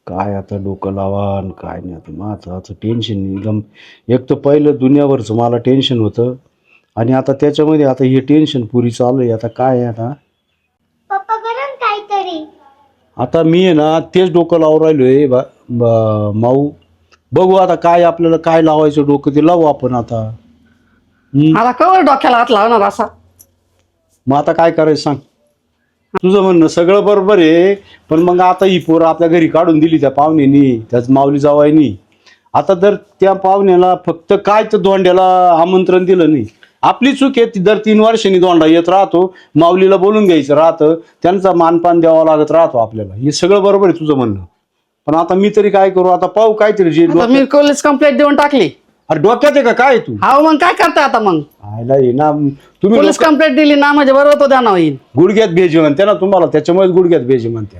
काय आता डोकं लावा आणि काय नाही. आता माझं टेन्शन एकदम. एक तर पहिलं दुनियाभरचं मला टेन्शन होतं आणि आता त्याच्यामध्ये आता हे टेन्शन पुरी चालू आहे. आता काय आहे आता पप्पा करा ना काहीतरी. आता मी आहे ना तेच डोकं लावून राहिलोय माऊ. बघू आता काय आपल्याला काय लावायचं डोकं ते लावू आपण आता. मला कवर डोक्याला हात लावणार असा. मग आता काय करायचं सांग. तुझं म्हणणं सगळं बरोबर आहे, पण मग आता ही पोरं आपल्या घरी काढून दिली त्या पाहुण्यानी, त्याच माऊली जावायनी. आता जर त्या पाहुण्याला फक्त काय तर दोंड्याला आमंत्रण दिलं नाही, आपली चूक आहे. ती दर 3 वर्षांनी दोंडा येत राहतो, माऊलीला बोलून घ्यायचं राहतं, त्यांचा मानपान द्यावा लागत राहतो आपल्याला. हे सगळं बरोबर आहे तुझं म्हणणं, पण आता मी तरी काय करू. आता पाहू काहीतरी जे आता मी पोलीस कंप्लेंट देऊन टाकली. अरे डोक्यात आहे का काय तू? हा मग काय करता आता मग. आयला ये ना तुम्ही पोलीस कंप्लेंट दिली ना म्हणजे बरोबर तो द्याना होईल. गुडघ्यात भेजी म्हणते ना तुम्हाला, त्याच्यामुळेच गुडघ्यात भेजी म्हणते.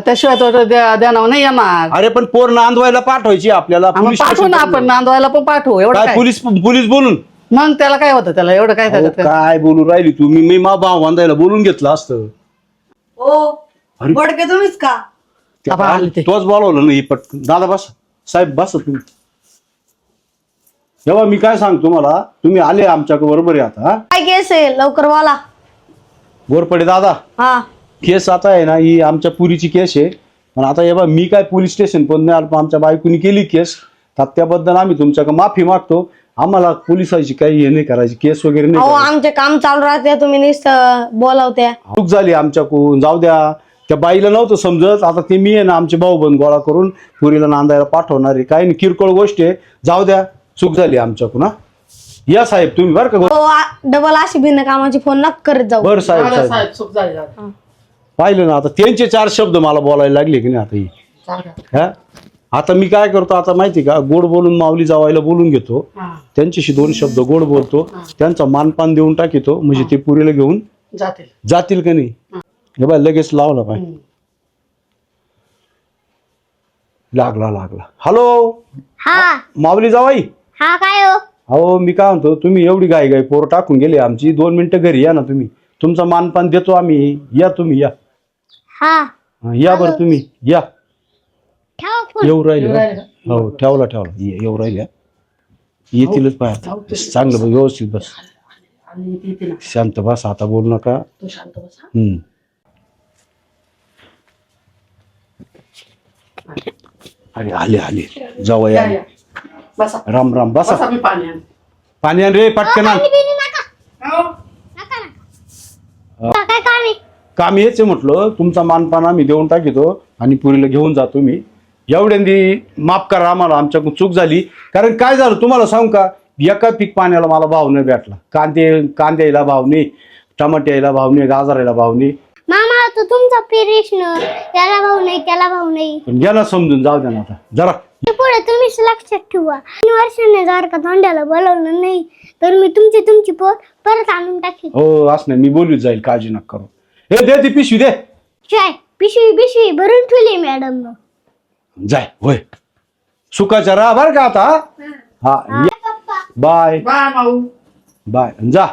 त्याशिवाय तो द्याना नाही येणार. अरे पण पोर नांदवायला पाठवायची आपल्याला. मग पाठवू ना आपण, नांदवायला पण पाठवू. एवढं काय काय पोलीस बोलून मग त्याला काय होतं, त्याला एवढं काय अहो, त्याच्यात. काय बोलू राहिली तू. मी मा भाव बांधायला बोलून घेतलं असतं. ओ बडके तुम्हीच का? आता आले ते. तोच बोलवलं नाही पटकन. दादा बस, साहेब बस तुम्ही. जेव्हा मी काय सांगतो तुम्हाला, तुम्ही आले आमच्या बरोबर आहे आता. काय केस आहे लवकर बोला. गोरपडे दादा, हा केस आता आहे ना ही आमच्या पुरीची केस आहे. पण आता हे बघ, मी काय पोलीस स्टेशन पण नाही आलो, आमच्या बायकोनी केली केस, तर त्याबद्दल आम्ही तुमच्याकडे माफी मागतो. आम्हाला पोलिसाची काही हे नाही करायची, केस वगैरे नाही अहो करायची. आमचे काम चालू राहते, तुम्ही नुसतं बोलावत्या. चूक झाली आमच्याकडून, जाऊ द्या. त्या बाईला नव्हतं समजत. आता ते मी आहे ना आमचे भाऊ बंद गोळा करून पुरीला नांदायला पाठवणार आहे. काही नाही, किरकोळ गोष्ट आहे, जाऊ द्या. चूक झाली आमच्याकडून. हा या साहेब तुम्ही बरं का. हो डबल अशी भिन्न कामाची फोन नक करत जाऊ. बरं साहेब साहेब साहेब, चूक झाली झाली. पाहिलं ना आता त्यांचे 4 शब्द मला बोलायला लागले की नाही आता ही. हा आता मी काय करतो आता माहिती का, गोड बोलून माऊली जावायला बोलून घेतो, हा, त्यांच्याशी 2 शब्द गोड बोलतो, त्यांचा मानपान देऊन टाकितो, म्हणजे ते पुरीला घेऊन जातील का नाही. हे बाय लगेच लावला पाय. लागला. हॅलो हा माऊली जावाई. हा काय हो. अहो मी काय म्हणतो, तुम्ही एवढी घाई पोर टाकून गेली आमची. 2 मिनिटं घरी या ना तुम्ही. तुमचा मानपान देतो आम्ही. या तुम्ही या. हा या बरं तुम्ही या. ठेवा फोन. येऊ राहिले हो, ठेवला येऊ राहिल्या. येतीलच पाय. चांगलं बघ, व्यवस्थित बस, शांत बस, आता बोलू नका. अरे आले जाऊ या. राम राम बसा. पाणी आण रे पटकन आण. पाणी बिणी नका. नका ना. काय काम आहे. काम हेच आहे म्हटलं, तुमचा मानपान आम्ही देऊन टाकितो आणि पुरीला घेऊन जातो मी. एवढ्यांदी माफ करा आम्हाला, आमच्याकडून चूक झाली. कारण काय झालं तुम्हाला सांगू का, एका पीक पाण्याला मला भाव नाही भेटला. कांद्याला भाव नाही, टमाट्याला भाव नाही, गाजराला भाव नाही. मामा तो तुमचा प्रश्न. त्याला भाऊ नाही, त्याला भाऊ नाही. पण गेला समजून, जाऊ द्या ना आता जरा. पुढे तुम्हीच लक्षात ठेवा. 3 वर्षांनी जर का धोंड्याला बोलवलं नाही तर मी तुमची पोर परत आणून टाकेन. हो असं नाही, मी बोलूच जाईल, काळजी नका करू. हे दे ती पिशवी दे. चाय पिशवी भरून ठेवली मॅडम. जाय होय, सुखाच्या राहा बरं का आता. हा पप्पा. बाय बाय माऊ. बाय जा.